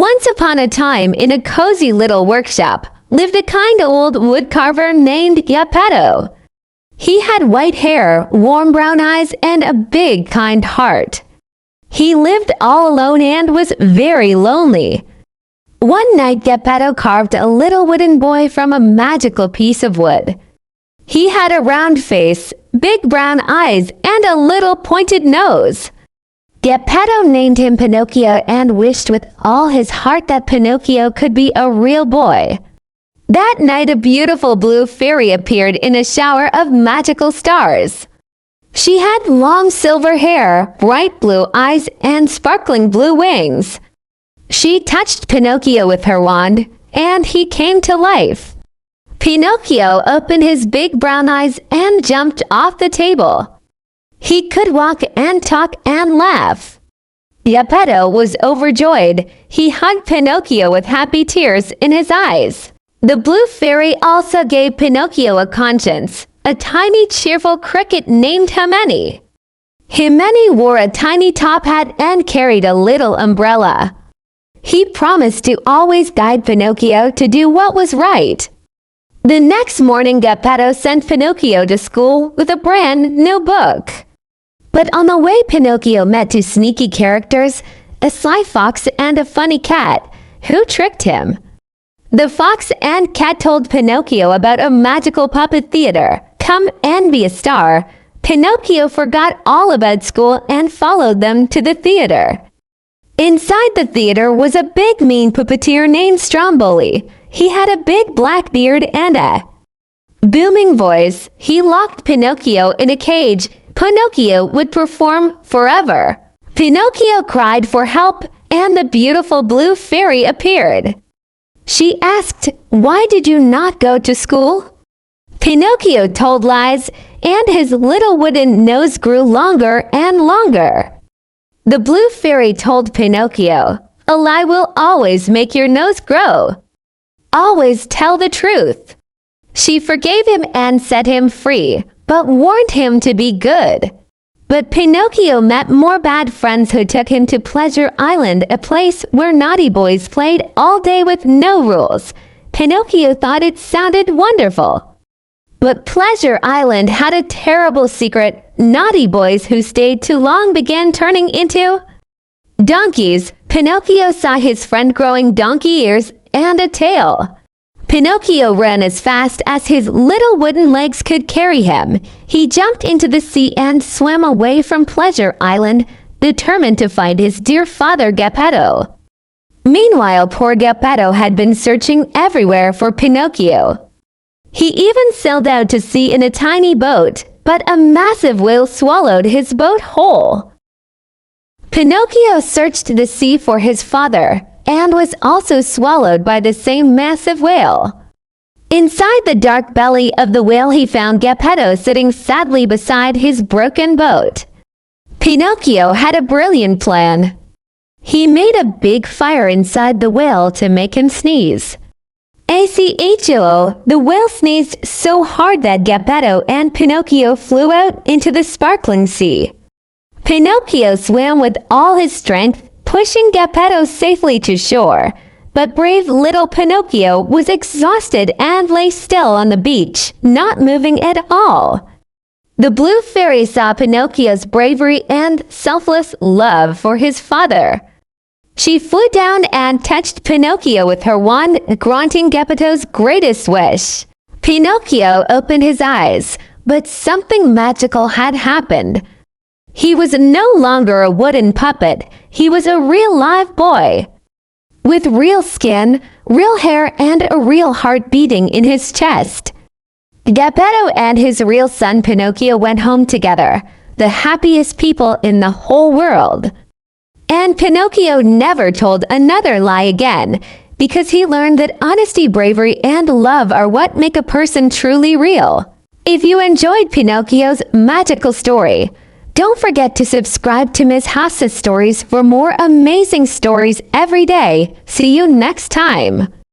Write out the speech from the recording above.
Once upon a time, in a cozy little workshop, lived a kind old woodcarver named Geppetto. He had white hair, warm brown eyes, and a big, kind heart. He lived all alone and was very lonely. One night, Geppetto carved a little wooden boy from a magical piece of wood. He had a round face, big brown eyes, and a little pointed nose. Geppetto named him Pinocchio and wished with all his heart that Pinocchio could be a real boy. That night, a beautiful blue fairy appeared in a shower of magical stars. She had long silver hair, bright blue eyes, and sparkling blue wings. She touched Pinocchio with her wand, and he came to life. Pinocchio opened his big brown eyes and jumped off the table. He could walk and talk and laugh. Geppetto was overjoyed. He hugged Pinocchio with happy tears in his eyes. The blue fairy also gave Pinocchio a conscience, a tiny cheerful cricket named Himeni. Himeni wore a tiny top hat and carried a little umbrella. He promised to always guide Pinocchio to do what was right. The next morning, Geppetto sent Pinocchio to school with a brand new book. But on the way, Pinocchio met two sneaky characters, a sly fox and a funny cat, who tricked him. The fox and cat told Pinocchio about a magical puppet theater. Come and be a star. Pinocchio forgot all about school and followed them to the theater. Inside the theater was a big mean puppeteer named Stromboli. He had a big black beard and a booming voice. He locked Pinocchio in a cage. Pinocchio would perform forever. Pinocchio cried for help, and the beautiful blue fairy appeared. She asked, "Why did you not go to school?" Pinocchio told lies, and his little wooden nose grew longer and longer. The blue fairy told Pinocchio, "A lie will always make your nose grow. Always tell the truth." She forgave him and set him free, but warned him to be good. But Pinocchio met more bad friends who took him to Pleasure Island, a place where naughty boys played all day with no rules. Pinocchio thought it sounded wonderful. But Pleasure Island had a terrible secret. Naughty boys who stayed too long began turning into donkeys. Pinocchio saw his friend growing donkey ears and a tail. Pinocchio ran as fast as his little wooden legs could carry him. He jumped into the sea and swam away from Pleasure Island, determined to find his dear father Geppetto. Meanwhile, poor Geppetto had been searching everywhere for Pinocchio. He even sailed out to sea in a tiny boat, but a massive whale swallowed his boat whole. Pinocchio searched the sea for his father, and was also swallowed by the same massive whale. Inside the dark belly of the whale, he found Geppetto sitting sadly beside his broken boat. Pinocchio had a brilliant plan. He made a big fire inside the whale to make him sneeze. Acho! The whale sneezed so hard that Geppetto and Pinocchio flew out into the sparkling sea. Pinocchio swam with all his strength, pushing Geppetto safely to shore. But brave little Pinocchio was exhausted and lay still on the beach, not moving at all. The blue fairy saw Pinocchio's bravery and selfless love for his father. She flew down and touched Pinocchio with her wand, granting Geppetto's greatest wish. Pinocchio opened his eyes, but something magical had happened. He was no longer a wooden puppet. He was a real live boy, with real skin, real hair, and a real heart beating in his chest. Geppetto and his real son Pinocchio went home together, the happiest people in the whole world. And Pinocchio never told another lie again, because he learned that honesty, bravery, and love are what make a person truly real. If you enjoyed Pinocchio's magical story, don't forget to subscribe to Ms. Haas's Stories for more amazing stories every day. See you next time.